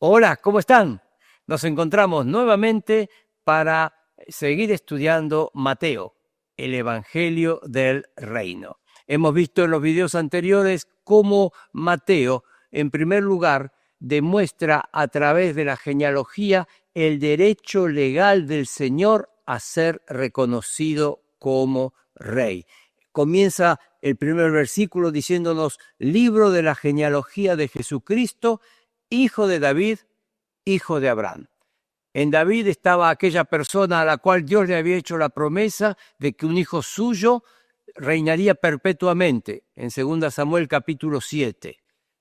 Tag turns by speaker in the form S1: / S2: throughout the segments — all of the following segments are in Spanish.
S1: Hola, ¿cómo están? Nos encontramos nuevamente para seguir estudiando Mateo, el Evangelio del Reino. Hemos visto en los videos anteriores cómo Mateo, en primer lugar, demuestra a través de la genealogía el derecho legal del Señor a ser reconocido como rey. Comienza el primer versículo diciéndonos: libro de la genealogía de Jesucristo, hijo de David, hijo de Abraham. En David estaba aquella persona a la cual Dios le había hecho la promesa de que un hijo suyo reinaría perpetuamente, en 2 Samuel capítulo 7.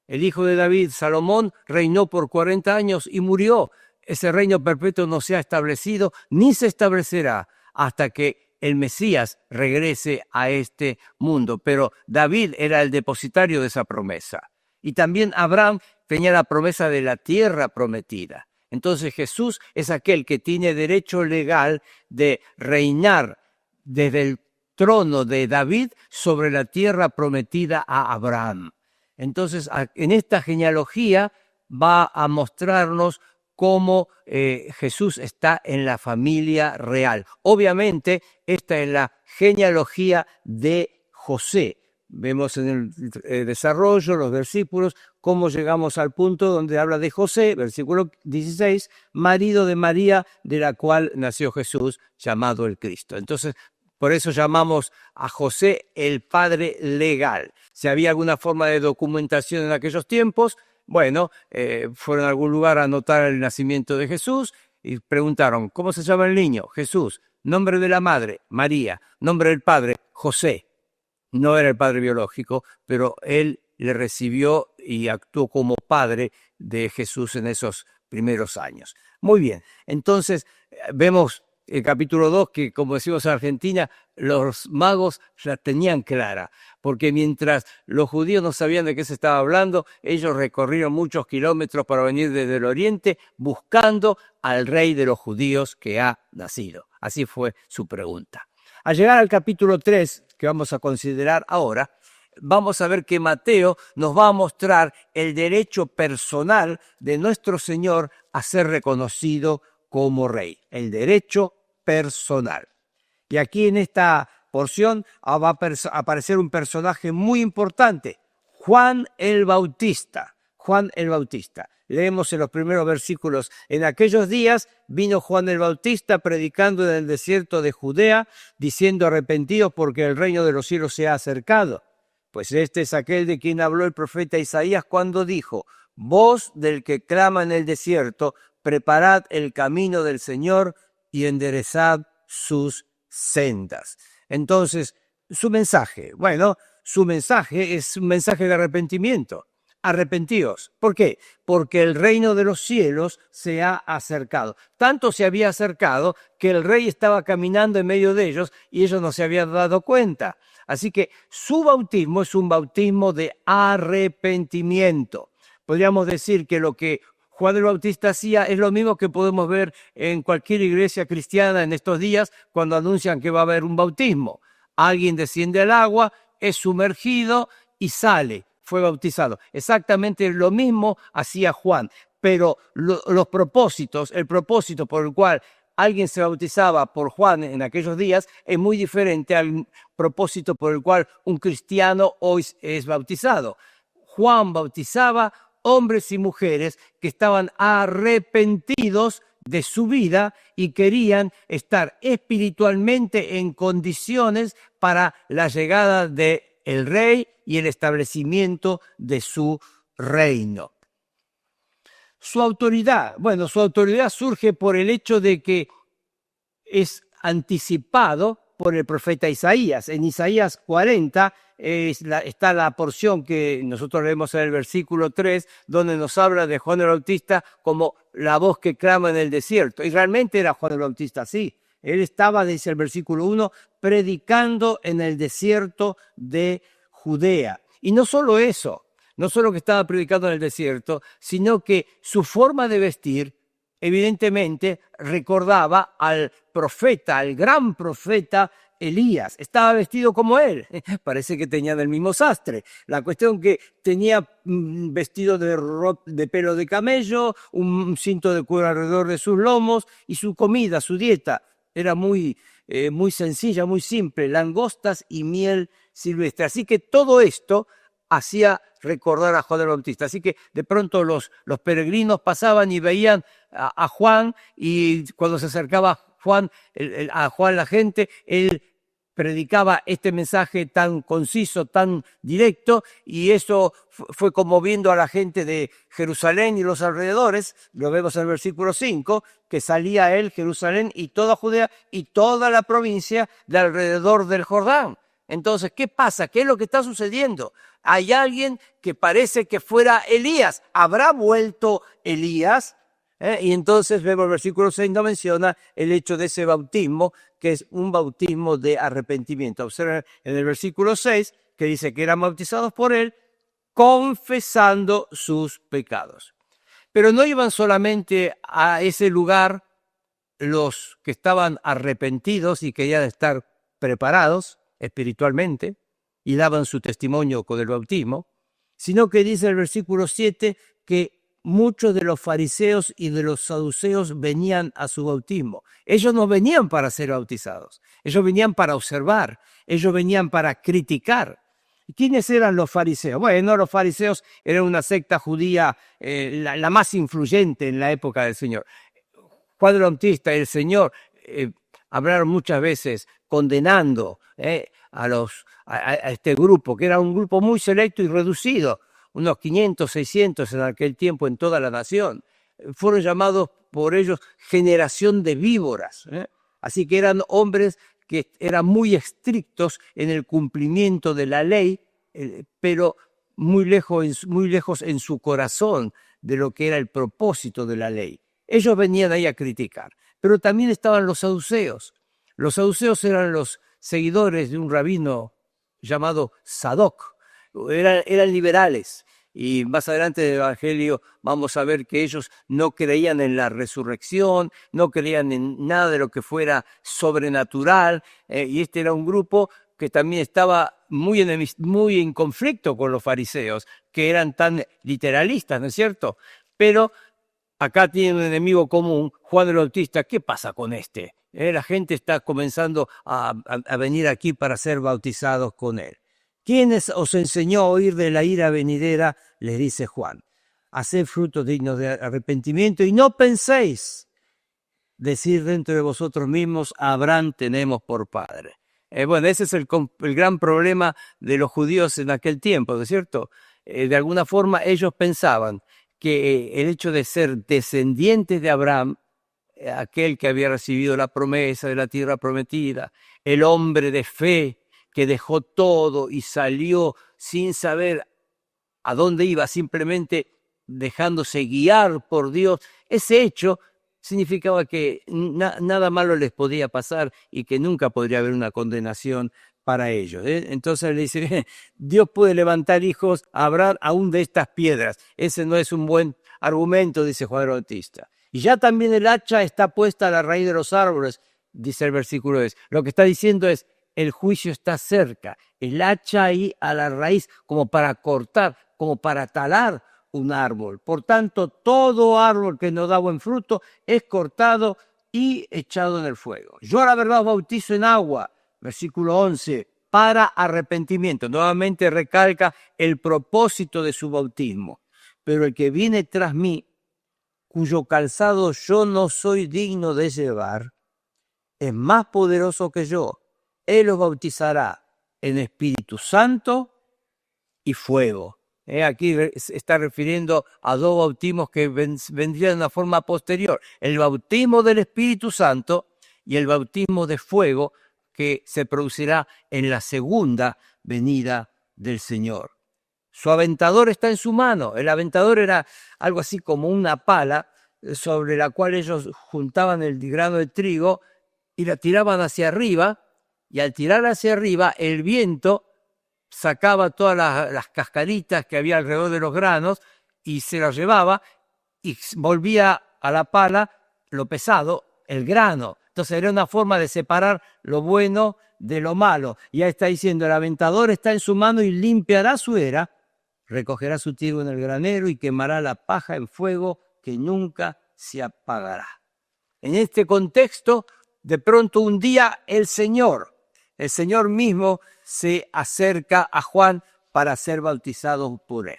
S1: El hijo de David, Salomón, reinó por 40 años y murió. Ese reino perpetuo no se ha establecido ni se establecerá hasta que el Mesías regrese a este mundo. Pero David era el depositario de esa promesa. Y también Abraham tenía la promesa de la tierra prometida. Entonces Jesús es aquel que tiene derecho legal de reinar desde el trono de David sobre la tierra prometida a Abraham. Entonces, en esta genealogía va a mostrarnos cómo Jesús está en la familia real. Obviamente, esta es la genealogía de José. Vemos en el desarrollo, los versículos, cómo llegamos al punto donde habla de José, versículo 16, marido de María, de la cual nació Jesús, llamado el Cristo. Entonces, por eso llamamos a José el padre legal. Si había alguna forma de documentación en aquellos tiempos, bueno, fueron a algún lugar a anotar el nacimiento de Jesús y preguntaron: ¿cómo se llama el niño? Jesús. Nombre de la madre, María. Nombre del padre, José. No era el padre biológico, pero él le recibió y actuó como padre de Jesús en esos primeros años. Muy bien, entonces vemos el capítulo 2 que, como decimos en Argentina, los magos la tenían clara, porque mientras los judíos no sabían de qué se estaba hablando, ellos recorrieron muchos kilómetros para venir desde el oriente buscando al rey de los judíos que ha nacido. Así fue su pregunta. Al llegar al capítulo 3, que vamos a considerar ahora, vamos a ver que Mateo nos va a mostrar el derecho personal de nuestro Señor a ser reconocido como rey. El derecho personal. Y aquí en esta porción va a aparecer un personaje muy importante, Juan el Bautista. Juan el Bautista. Leemos en los primeros versículos: en aquellos días vino Juan el Bautista predicando en el desierto de Judea, diciendo: arrepentidos porque el reino de los cielos se ha acercado. Pues este es aquel de quien habló el profeta Isaías cuando dijo: voz del que clama en el desierto, preparad el camino del Señor y enderezad sus sendas. Entonces, su mensaje, su mensaje es un mensaje de arrepentimiento. Arrepentíos. ¿Por qué? Porque el reino de los cielos se ha acercado. Tanto se había acercado que el rey estaba caminando en medio de ellos y ellos no se habían dado cuenta. Así que su bautismo es un bautismo de arrepentimiento. Podríamos decir que lo que Juan el Bautista hacía es lo mismo que podemos ver en cualquier iglesia cristiana en estos días cuando anuncian que va a haber un bautismo. Alguien desciende al agua, es sumergido y sale. Fue bautizado. Exactamente lo mismo hacía Juan, pero el propósito por el cual alguien se bautizaba por Juan en aquellos días es muy diferente al propósito por el cual un cristiano hoy es bautizado. Juan bautizaba hombres y mujeres que estaban arrepentidos de su vida y querían estar espiritualmente en condiciones para la llegada de el rey y el establecimiento de su reino. Su autoridad surge por el hecho de que es anticipado por el profeta Isaías. En Isaías 40 está la porción que nosotros leemos en el versículo 3, donde nos habla de Juan el Bautista como la voz que clama en el desierto. Y realmente era Juan el Bautista así. Él estaba, dice el versículo 1, predicando en el desierto de Judea. Y no solo eso, no solo que estaba predicando en el desierto, sino que su forma de vestir evidentemente recordaba al profeta, al gran profeta Elías, estaba vestido como él, parece que tenían el mismo sastre. La cuestión que tenía vestido de pelo de camello, un cinto de cuero alrededor de sus lomos y su comida, su dieta, era muy sencilla, muy simple, langostas y miel silvestre. Así que todo esto hacía recordar a Juan el Bautista. Así que de pronto los peregrinos pasaban y veían a Juan, y cuando se acercaba a Juan la gente, él predicaba este mensaje tan conciso, tan directo, y eso fue conmoviendo a la gente de Jerusalén y los alrededores. Lo vemos en el versículo 5, que salía él, Jerusalén y toda Judea y toda la provincia de alrededor del Jordán. Entonces, ¿qué pasa? ¿Qué es lo que está sucediendo? Hay alguien que parece que fuera Elías. ¿Habrá vuelto Elías? Y entonces vemos el versículo 6, no menciona el hecho de ese bautismo, que es un bautismo de arrepentimiento. Observen en el versículo 6 que dice que eran bautizados por él confesando sus pecados. Pero no iban solamente a ese lugar los que estaban arrepentidos y querían estar preparados espiritualmente y daban su testimonio con el bautismo, sino que dice el versículo 7 que muchos de los fariseos y de los saduceos venían a su bautismo. Ellos no venían para ser bautizados, ellos venían para observar, ellos venían para criticar. ¿Quiénes eran los fariseos? Bueno, los fariseos eran una secta judía, la más influyente en la época del Señor. Juan el Bautista y el Señor hablaron muchas veces condenando a este grupo, que era un grupo muy selecto y reducido, unos 500, 600 en aquel tiempo en toda la nación. Fueron llamados por ellos generación de víboras. Así que eran hombres que eran muy estrictos en el cumplimiento de la ley, pero muy lejos en su corazón de lo que era el propósito de la ley. Ellos venían ahí a criticar, pero también estaban los saduceos. Los saduceos eran los seguidores de un rabino llamado Sadoc. Eran liberales, y más adelante en el Evangelio vamos a ver que ellos no creían en la resurrección, no creían en nada de lo que fuera sobrenatural, y este era un grupo que también estaba muy en conflicto con los fariseos, que eran tan literalistas, ¿no es cierto? Pero acá tiene un enemigo común, Juan el Bautista. ¿Qué pasa con este? La gente está comenzando a venir aquí para ser bautizados con él. ¿Quién os enseñó a oír de la ira venidera? Les dice Juan. Haced frutos dignos de arrepentimiento y no penséis decir dentro de vosotros mismos, a Abraham tenemos por padre. Bueno, ese es el gran problema de los judíos en aquel tiempo, ¿no es cierto? De alguna forma ellos pensaban que el hecho de ser descendientes de Abraham, aquel que había recibido la promesa de la tierra prometida, el hombre de fe que dejó todo y salió sin saber a dónde iba, simplemente dejándose guiar por Dios, ese hecho significaba que nada malo les podía pasar y que nunca podría haber una condenación para ellos. Entonces le dice, Dios puede levantar hijos a Abraham aún de estas piedras. Ese no es un buen argumento, dice Juan el Bautista. Y ya también el hacha está puesta a la raíz de los árboles, dice el versículo 10. Lo que está diciendo es, el juicio está cerca. El hacha ahí a la raíz como para cortar, como para talar un árbol. Por tanto, todo árbol que no da buen fruto es cortado y echado en el fuego. Yo la verdad os bautizo en agua, versículo 11, para arrepentimiento. Nuevamente recalca el propósito de su bautismo. Pero el que viene tras mí, cuyo calzado yo no soy digno de llevar, es más poderoso que yo. Él os bautizará en Espíritu Santo y fuego. Aquí se está refiriendo a dos bautismos que vendrían de una forma posterior. El bautismo del Espíritu Santo y el bautismo de fuego que se producirá en la segunda venida del Señor. Su aventador está en su mano. El aventador era algo así como una pala sobre la cual ellos juntaban el grano de trigo y la tiraban hacia arriba, y al tirar hacia arriba el viento sacaba todas las cascaritas que había alrededor de los granos y se las llevaba y volvía a la pala lo pesado, el grano. Entonces era una forma de separar lo bueno de lo malo. Ya está diciendo, el aventador está en su mano y limpiará su era, recogerá su trigo en el granero y quemará la paja en fuego que nunca se apagará. En este contexto, de pronto un día el Señor mismo se acerca a Juan para ser bautizado por él.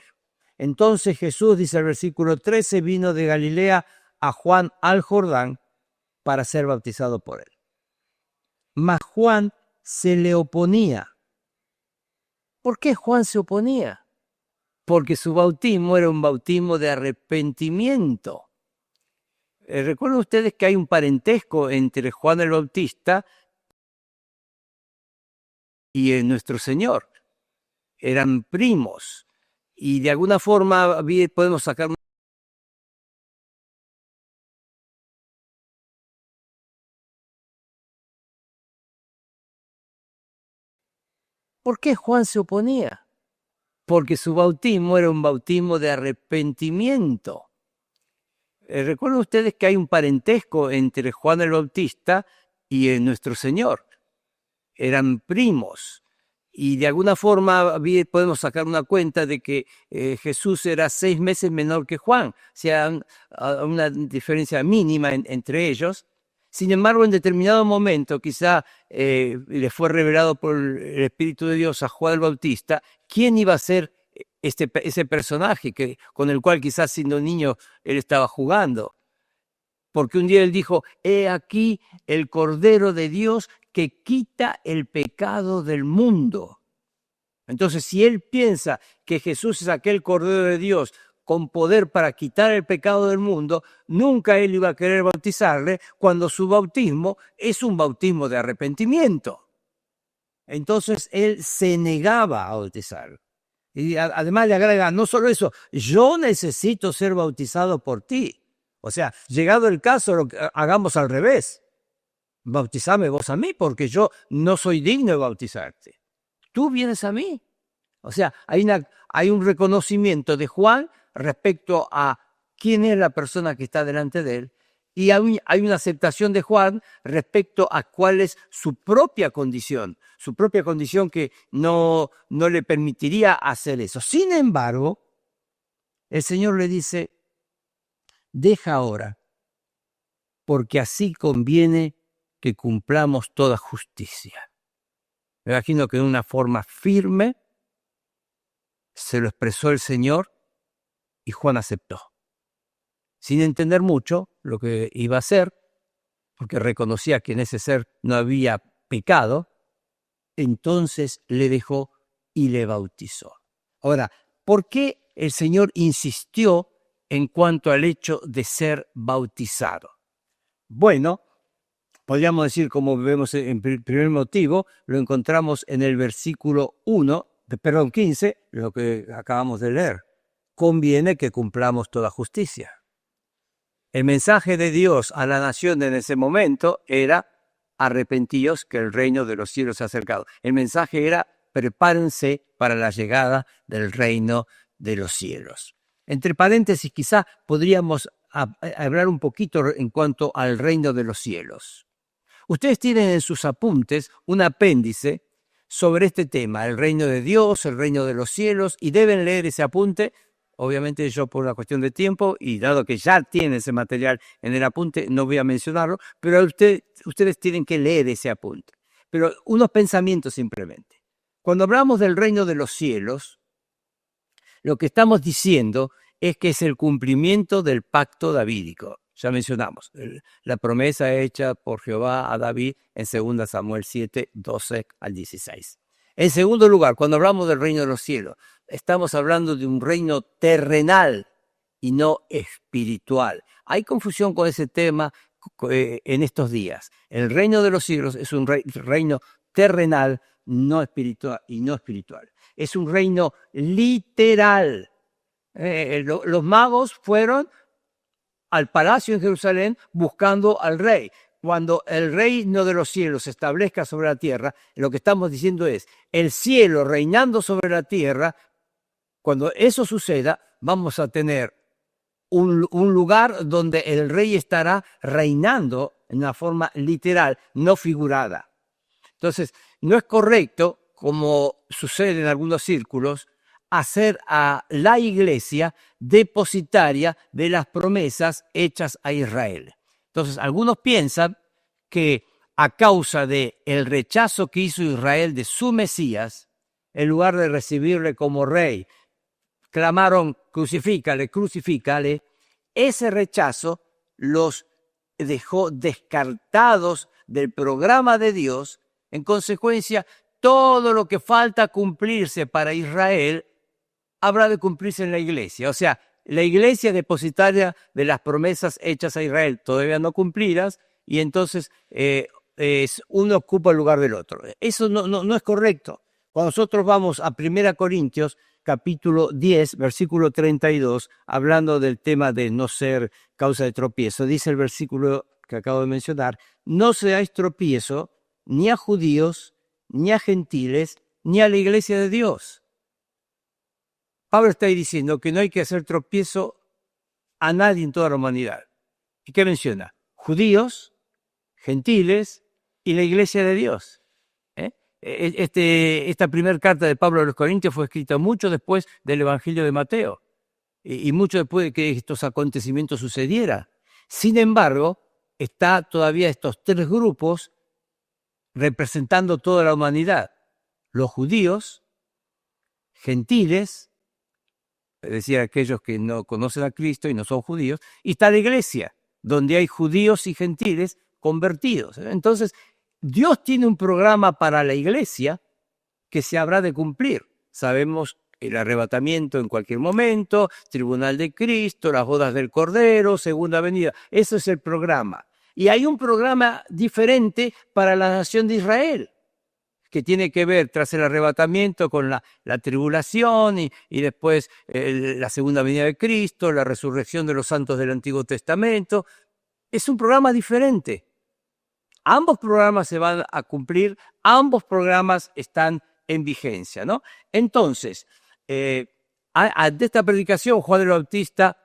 S1: Entonces Jesús, dice el versículo 13, vino de Galilea a Juan al Jordán para ser bautizado por él. Mas Juan se le oponía. ¿Por qué Juan se oponía? Porque su bautismo era un bautismo de arrepentimiento. Recuerden ustedes que hay un parentesco entre Juan el Bautista y nuestro Señor. Eran primos. Y de alguna forma podemos sacar una... ¿Por qué Juan se oponía? Porque su bautismo era un bautismo de arrepentimiento. Recuerden ustedes que hay un parentesco entre Juan el Bautista y nuestro Señor. Eran primos. Y de alguna forma podemos sacar una cuenta de que Jesús era 6 meses menor que Juan. O sea, una diferencia mínima entre ellos. Sin embargo, en determinado momento, quizá le fue revelado por el Espíritu de Dios a Juan el Bautista, quién iba a ser ese personaje con el cual quizás siendo niño él estaba jugando. Porque un día él dijo, he aquí el Cordero de Dios que quita el pecado del mundo. Entonces, si él piensa que Jesús es aquel Cordero de Dios con poder para quitar el pecado del mundo, nunca él iba a querer bautizarle cuando su bautismo es un bautismo de arrepentimiento. Entonces, él se negaba a bautizarlo. Y además le agrega, no solo eso, yo necesito ser bautizado por ti. O sea, llegado el caso, hagamos al revés. Bautizame vos a mí, porque yo no soy digno de bautizarte. Tú vienes a mí. O sea, hay un reconocimiento de Juan respecto a quién es la persona que está delante de él, y hay una aceptación de Juan respecto a cuál es su propia condición que no le permitiría hacer eso. Sin embargo, el Señor le dice, deja ahora, porque así conviene que cumplamos toda justicia. Me imagino que de una forma firme se lo expresó el Señor y Juan aceptó. Sin entender mucho lo que iba a hacer, porque reconocía que en ese ser no había pecado, entonces le dejó y le bautizó. Ahora, ¿por qué el Señor insistió en cuanto al hecho de ser bautizado? Bueno, podríamos decir, como vemos en primer motivo, lo encontramos en el versículo 15, lo que acabamos de leer. Conviene que cumplamos toda justicia. El mensaje de Dios a la nación en ese momento era, arrepentíos que el reino de los cielos se ha acercado. El mensaje era, prepárense para la llegada del reino de los cielos. Entre paréntesis, quizá podríamos hablar un poquito en cuanto al reino de los cielos. Ustedes tienen en sus apuntes un apéndice sobre este tema, el reino de Dios, el reino de los cielos, y deben leer ese apunte. Obviamente yo por una cuestión de tiempo, y dado que ya tienen ese material en el apunte, no voy a mencionarlo, pero ustedes tienen que leer ese apunte. Pero unos pensamientos simplemente. Cuando hablamos del reino de los cielos, lo que estamos diciendo es que es el cumplimiento del pacto davídico. Ya mencionamos la promesa hecha por Jehová a David en 2 Samuel 7, 12 al 16. En segundo lugar, cuando hablamos del reino de los cielos, estamos hablando de un reino terrenal y no espiritual. Hay confusión con ese tema en estos días. El reino de los cielos es un reino terrenal, no espiritual y no espiritual. Es un reino literal. Los magos fueron al palacio en Jerusalén buscando al rey. Cuando el reino de los cielos se establezca sobre la tierra, lo que estamos diciendo es, el cielo reinando sobre la tierra, cuando eso suceda, vamos a tener un lugar donde el rey estará reinando en una forma literal, no figurada. Entonces, no es correcto, como sucede en algunos círculos, hacer a la iglesia depositaria de las promesas hechas a Israel. Entonces, algunos piensan que a causa del rechazo que hizo Israel de su Mesías, en lugar de recibirle como rey, clamaron, crucifícale, crucifícale. Ese rechazo los dejó descartados del programa de Dios. En consecuencia, todo lo que falta cumplirse para Israel habrá de cumplirse en la iglesia. O sea, la iglesia depositaria de las promesas hechas a Israel todavía no cumplidas, y entonces uno ocupa el lugar del otro. Eso no es correcto. Cuando nosotros vamos a 1 Corintios, capítulo 10, versículo 32, hablando del tema de no ser causa de tropiezo, dice el versículo que acabo de mencionar: no seáis tropiezo ni a judíos, ni a gentiles, ni a la iglesia de Dios. Pablo está ahí diciendo que no hay que hacer tropiezo a nadie en toda la humanidad. ¿Y qué menciona? Judíos, gentiles y la iglesia de Dios. Esta primera carta de Pablo a los Corintios fue escrita mucho después del Evangelio de Mateo y mucho después de que estos acontecimientos sucedieran. Sin embargo, está todavía estos tres grupos representando toda la humanidad: los judíos, gentiles, es decir, aquellos que no conocen a Cristo y no son judíos, y está la iglesia, donde hay judíos y gentiles convertidos. Entonces, Dios tiene un programa para la iglesia que se habrá de cumplir. Sabemos el arrebatamiento en cualquier momento, tribunal de Cristo, las bodas del Cordero, segunda venida. Eso es el programa. Y hay un programa diferente para la nación de Israel, que tiene que ver tras el arrebatamiento con la tribulación y después la segunda venida de Cristo, la resurrección de los santos del Antiguo Testamento. Es un programa diferente. Ambos programas se van a cumplir, ambos programas están en vigencia, ¿no? Entonces, de esta predicación, Juan el Bautista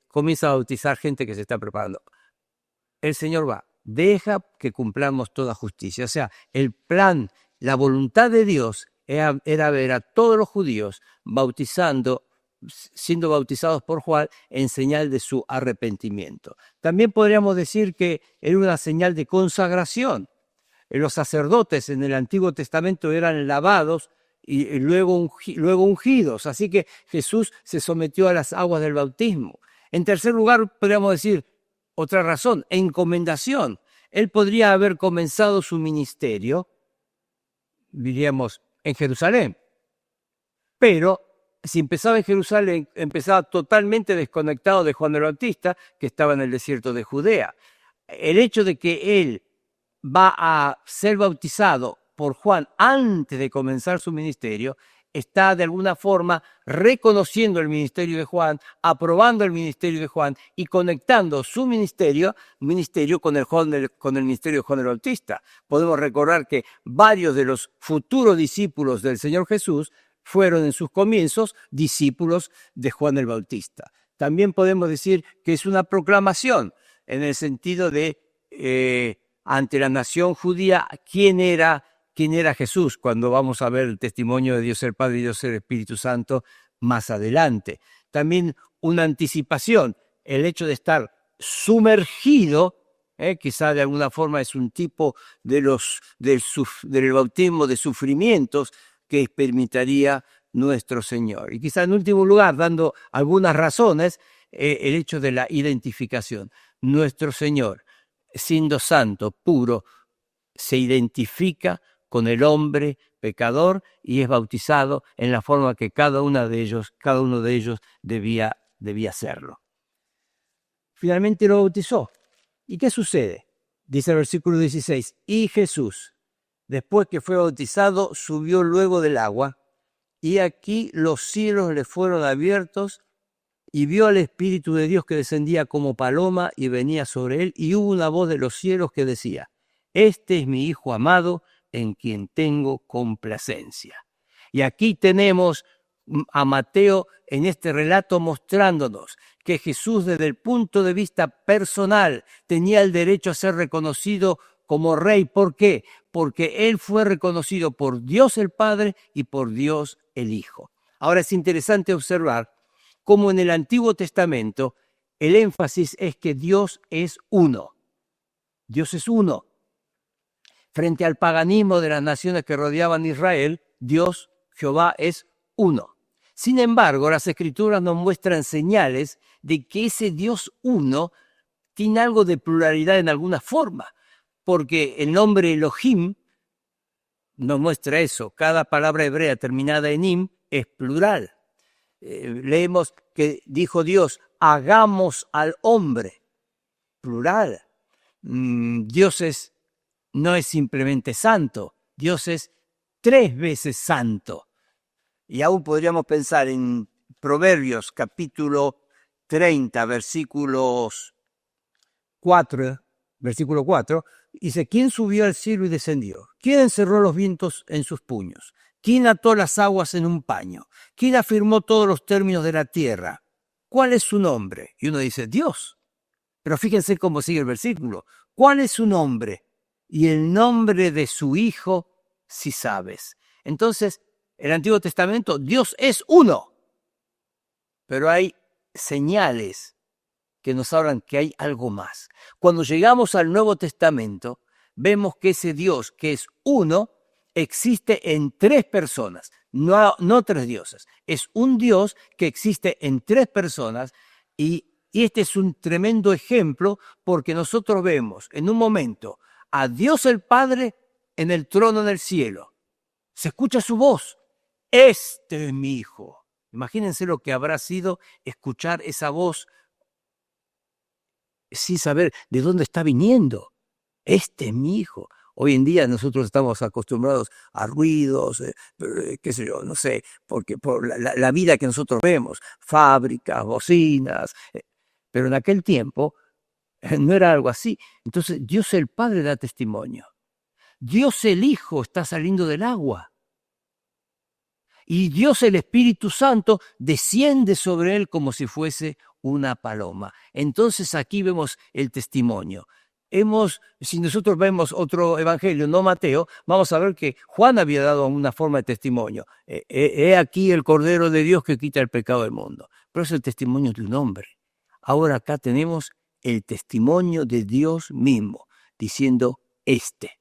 S1: comienza a bautizar gente que se está preparando. El Señor va, deja que cumplamos toda justicia. O sea, el plan, la voluntad de Dios era ver a todos los judíos siendo bautizados por Juan en señal de su arrepentimiento. También podríamos decir que era una señal de consagración. Los sacerdotes en el Antiguo Testamento eran lavados y luego ungidos, así que Jesús se sometió a las aguas del bautismo. En tercer lugar, podríamos decir otra razón: encomendación. Él podría haber comenzado su ministerio, diríamos, en Jerusalén, pero si empezaba en Jerusalén, empezaba totalmente desconectado de Juan el Bautista, que estaba en el desierto de Judea. El hecho de que él va a ser bautizado por Juan antes de comenzar su ministerio está de alguna forma reconociendo el ministerio de Juan, aprobando el ministerio de Juan y conectando su ministerio con el ministerio de Juan el Bautista. Podemos recordar que varios de los futuros discípulos del Señor Jesús fueron en sus comienzos discípulos de Juan el Bautista. También podemos decir que es una proclamación en el sentido de ante la nación judía quién era Jesús, cuando vamos a ver el testimonio de Dios el Padre y Dios el Espíritu Santo más adelante. También una anticipación, el hecho de estar sumergido, quizá de alguna forma es un tipo del bautismo de sufrimientos que experimentaría nuestro Señor. Y quizá en último lugar, dando algunas razones, el hecho de la identificación. Nuestro Señor, siendo santo, puro, se identifica con el hombre pecador y es bautizado en la forma que cada uno de ellos debía hacerlo. Finalmente lo bautizó. ¿Y qué sucede? Dice el versículo 16, y Jesús, después que fue bautizado, subió luego del agua, y aquí los cielos le fueron abiertos, y vio al Espíritu de Dios que descendía como paloma y venía sobre él, y hubo una voz de los cielos que decía: este es mi Hijo amado, en quien tengo complacencia. Y aquí tenemos a Mateo en este relato mostrándonos que Jesús, desde el punto de vista personal, tenía el derecho a ser reconocido como rey. ¿Por qué? Porque él fue reconocido por Dios el Padre y por Dios el Hijo. Ahora es interesante observar cómo en el Antiguo Testamento el énfasis es que Dios es uno. Dios es uno. Frente al paganismo de las naciones que rodeaban Israel, Dios, Jehová, es uno. Sin embargo, las Escrituras nos muestran señales de que ese Dios uno tiene algo de pluralidad en alguna forma, porque el nombre Elohim nos muestra eso. Cada palabra hebrea terminada en im es plural. Leemos que dijo Dios, hagamos al hombre, plural. Dios no es simplemente santo, Dios es 3 veces santo. Y aún podríamos pensar en Proverbios capítulo 30, versículo 4, dice, ¿quién subió al cielo y descendió? ¿Quién encerró los vientos en sus puños? ¿Quién ató las aguas en un paño? ¿Quién afirmó todos los términos de la tierra? ¿Cuál es su nombre? Y uno dice, Dios. Pero fíjense cómo sigue el versículo. ¿Cuál es su nombre? Y el nombre de su Hijo, si sabes. Entonces, el Antiguo Testamento, Dios es uno. Pero hay señales que nos hablan que hay algo más. Cuando llegamos al Nuevo Testamento, vemos que ese Dios, que es uno, existe en 3 personas, no 3 dioses. Es un Dios que existe en 3 personas y este es un tremendo ejemplo porque nosotros vemos en un momento a Dios el Padre en el trono del cielo. Se escucha su voz. Este es mi Hijo. Imagínense lo que habrá sido escuchar esa voz sin saber de dónde está viniendo. Este es mi Hijo. Hoy en día nosotros estamos acostumbrados a ruidos, qué sé yo, no sé, porque por la vida que nosotros vemos, fábricas, bocinas, pero en aquel tiempo no era algo así. Entonces Dios el Padre da testimonio. Dios el Hijo está saliendo del agua. Y Dios el Espíritu Santo desciende sobre él como si fuese una paloma. Entonces aquí vemos el testimonio. Si nosotros vemos otro evangelio, no Mateo, vamos a ver que Juan había dado una forma de testimonio. He aquí el Cordero de Dios que quita el pecado del mundo. Pero es el testimonio de un hombre. Ahora acá tenemos el testimonio de Dios mismo, diciendo este.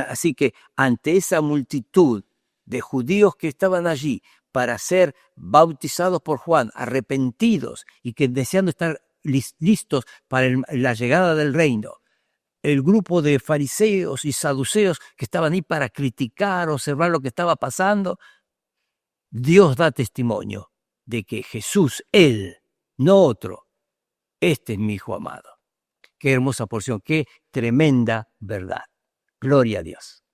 S1: Así que ante esa multitud de judíos que estaban allí para ser bautizados por Juan, arrepentidos y que deseando estar listos para la llegada del reino, el grupo de fariseos y saduceos que estaban ahí para criticar, observar lo que estaba pasando, Dios da testimonio de que Jesús, Él, no otro, este es mi Hijo amado. Qué hermosa porción, qué tremenda verdad. Gloria a Dios.